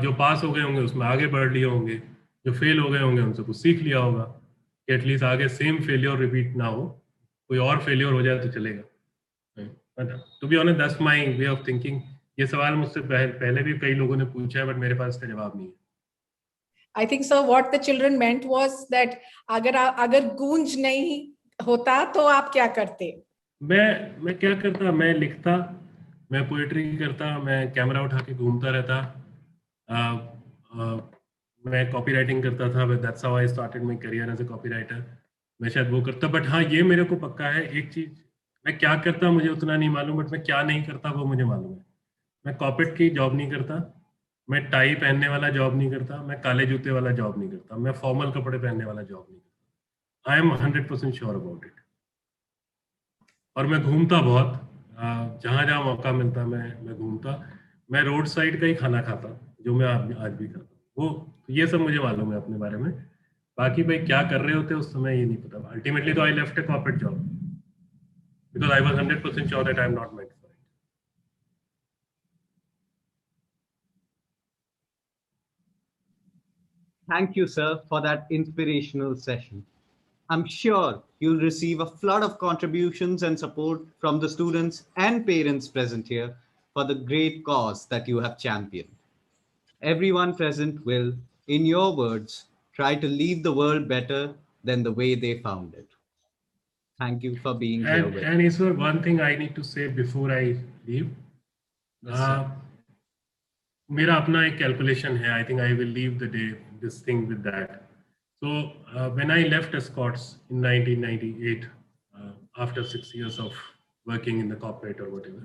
Speaker 3: जो पास हो गए होंगे उसमें आगे बढ़ लिए होंगे, जो फेल हो गए होंगे उनसे कुछ सीख लिया होगा कि एटलीस्ट आगे सेम फेलियर रिपीट ना हो, कोई और फेलियर हो जाए तो चलेगा. To be honest, that's my way of thinking. ये सवाल मुझसे पहले भी कई लोगों ने पूछा है, बट मेरे पास इसका जवाब नहीं है.
Speaker 6: I think so what the children meant was that अगर गूंज नहीं होता तो आप क्या करते?
Speaker 3: मैं क्या करता, मैं लिखता, मैं पोएट्री करता, मैं कैमरा उठा के घूमता रहता, मैं कॉपी राइटिंग करता था. That's how I started my career as a copy writer. मैं शायद वो करता, बट हाँ ये मेरे को पक्का है एक चीज, मैं क्या करता मुझे उतना नहीं मालूम, बट मैं क्या नहीं करता वो मुझे मालूम है. मैं कॉर्पोरेट की जॉब नहीं करता, मैं टाई पहनने वाला जॉब नहीं करता, मैं काले जूते वाला जॉब नहीं करता, मैं फॉर्मल कपड़े पहनने वाला जॉब नहीं करता. I am 100% sure about it. और मैं घूमता बहुत, जहाँ जहाँ मौका मिलता मैं घूमता. मैं रोड साइड का ही खाना खाता, जो मैं आज भी खाता. वो ये सब मुझे मालूम है अपने बारे में. बाकी भाई क्या कर रहे होते उस समय ये नहीं पता. अल्टीमेटली तो I left a corporate job because I was 100% sure that I am not meant for it.
Speaker 1: Thank you, sir, for that inspirational session. I'm sure you'll receive a flood of contributions and support from the students and parents present here for the great cause that you have championed. Everyone present will, in your words, try to leave the world better than the way they found it. Thank you for being here with us.
Speaker 3: And Iswar, one thing I need to say before I leave.
Speaker 1: Yes, sir.
Speaker 3: मेरा अपना एक calculation है. I think I will leave the day this thing with that. So when I left Escorts in 1998, after 6 years of working in the corporate or whatever,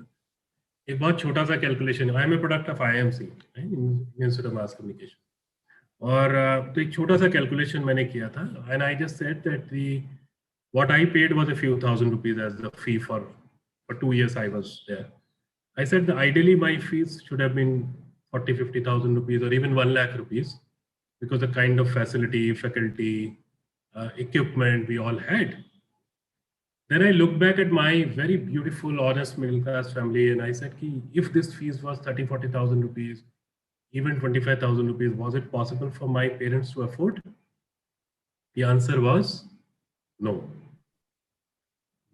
Speaker 3: एक बहुत छोटा सा calculation है. I am a product of IMC, institute of mass communication. और तो एक छोटा सा कैलकुलेशन मैंने किया था, and I just said that what I paid was a few thousand rupees as the fee for 2 years I was there. I said that ideally my fees should have been 40,000-50,000 rupees or even 1 lakh rupees, because the kind of facility, faculty, equipment we all had. Then I looked back at my very beautiful, honest middle class family, and I said, if this fees was 30,000-40,000 rupees, even 25,000 rupees, was it possible for my parents to afford? The answer was no.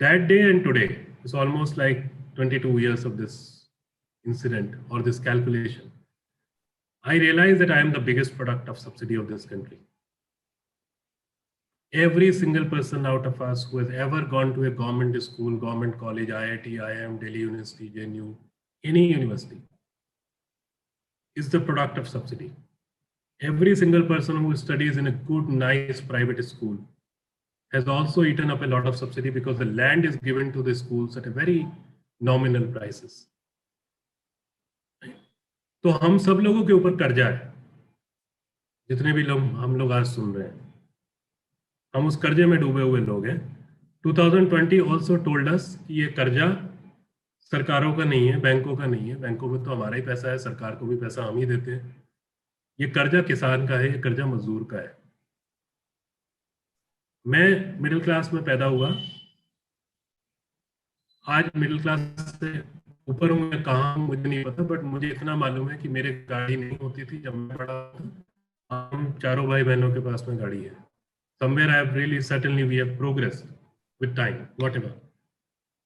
Speaker 3: That day and today, it's almost like 22 years of this incident or this calculation. I realize that I am the biggest product of subsidy of this country. Every single person out of us who has ever gone to a government school, government college, IIT, IIM, Delhi University, JNU, any university, is the product of subsidy. Every single person who studies in a good, nice private school has also eaten up a lot of subsidy, because the land is given to the schools at a very nominal prices. तो हम सब लोगों के ऊपर कर्जा है, जितने भी लोग हम लोग आज सुन रहे हैं, हम उस कर्जे में डूबे हुए लोग हैं. 2020 ऑल्सो टोल्ड अस कि ये कर्जा सरकारों का नहीं है, बैंकों का नहीं है. बैंकों में तो हमारा ही पैसा है, सरकार को भी पैसा हम ही देते हैं. ये कर्जा किसान का है, ये कर्जा मजदूर का है. मैं मिडिल क्लास में पैदा हुआ, आज मिडिल क्लास से ऊपर हूँ. मैं कहाँ हूँ मुझे नहीं पता, बट मुझे इतना मालूम है कि मेरे गाड़ी नहीं होती थी जब मैं पढ़ा था. हम चारों भाई बहनों के पास में गाड़ी है. Somewhere I have really certainly we have progressed with time, whatever.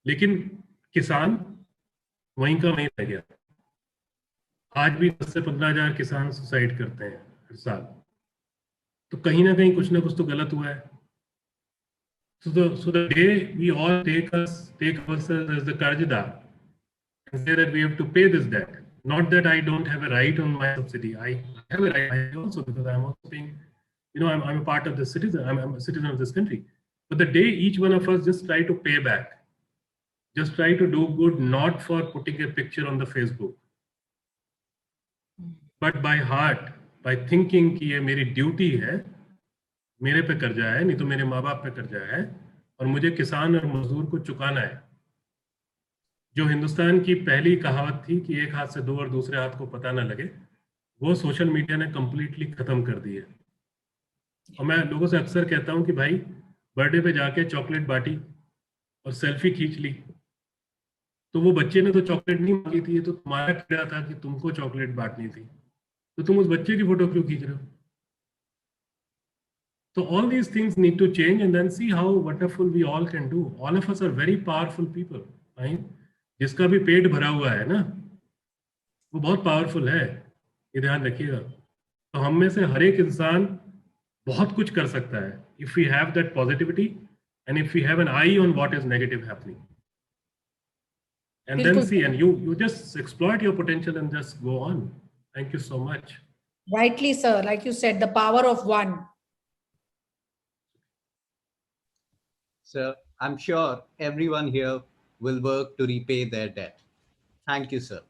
Speaker 3: लेकिन किसान वहीं का वहीं रह गया. आज भी 10 से 15 हजार किसान सुसाइड करते हैं हर साल. तो कहीं ना कहीं कुछ ना कुछ तो गलत हुआ है. So the day we all take ourselves as the Karjadar and say that we have to pay this debt. Not that I don't have a right on my subsidy. I have a right. I also, because I'm also paying. I'm a part of the citizen. I'm a citizen of this country. But the day each one of us just try to pay back, just try to do good, not for putting a picture on the Facebook, but by heart, by thinking कि ये मेरी duty है, मेरे पे कर्जा है, नहीं तो मेरे माँ बाप पे कर्जा है, और मुझे किसान और मजदूर को चुकाना है. जो हिंदुस्तान की पहली कहावत थी कि एक हाथ से दो और दूसरे हाथ को पता ना लगे, वो सोशल मीडिया ने कंप्लीटली खत्म कर दी है. और मैं लोगों से अक्सर कहता हूं कि भाई बर्थडे पे जाके चॉकलेट बांटी और सेल्फी खींच ली, तो वो बच्चे ने तो चॉकलेट नहीं मांगी थी, ये तो तुम्हारा कीड़ा था कि तुमको चॉकलेट बांटनी थी, तो तुम उस बच्चे की फोटो क्यों खींच रहे हो? So all these things need to change, and then see how wonderful we all can do. All of us are very powerful people. Right? जिसका भी पेट भरा हुआ है ना, वो बहुत पावरफुल है, ये ध्यान रखिएगा। तो हम में से हर एक इंसान बहुत कुछ कर सकता है if we have that positivity and if we have an eye on what is negative happening, and then
Speaker 6: बिल्कुल
Speaker 3: see, and you just exploit your potential and just go on. Thank you so much.
Speaker 6: rightly, sir. Like you said, the power of one.
Speaker 1: Sir, I'm sure everyone here will work to repay their debt. Thank you, sir.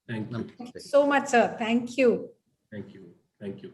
Speaker 3: Thank you.
Speaker 1: Namaste.
Speaker 6: So much, sir. Thank you.
Speaker 3: Thank you. Thank you.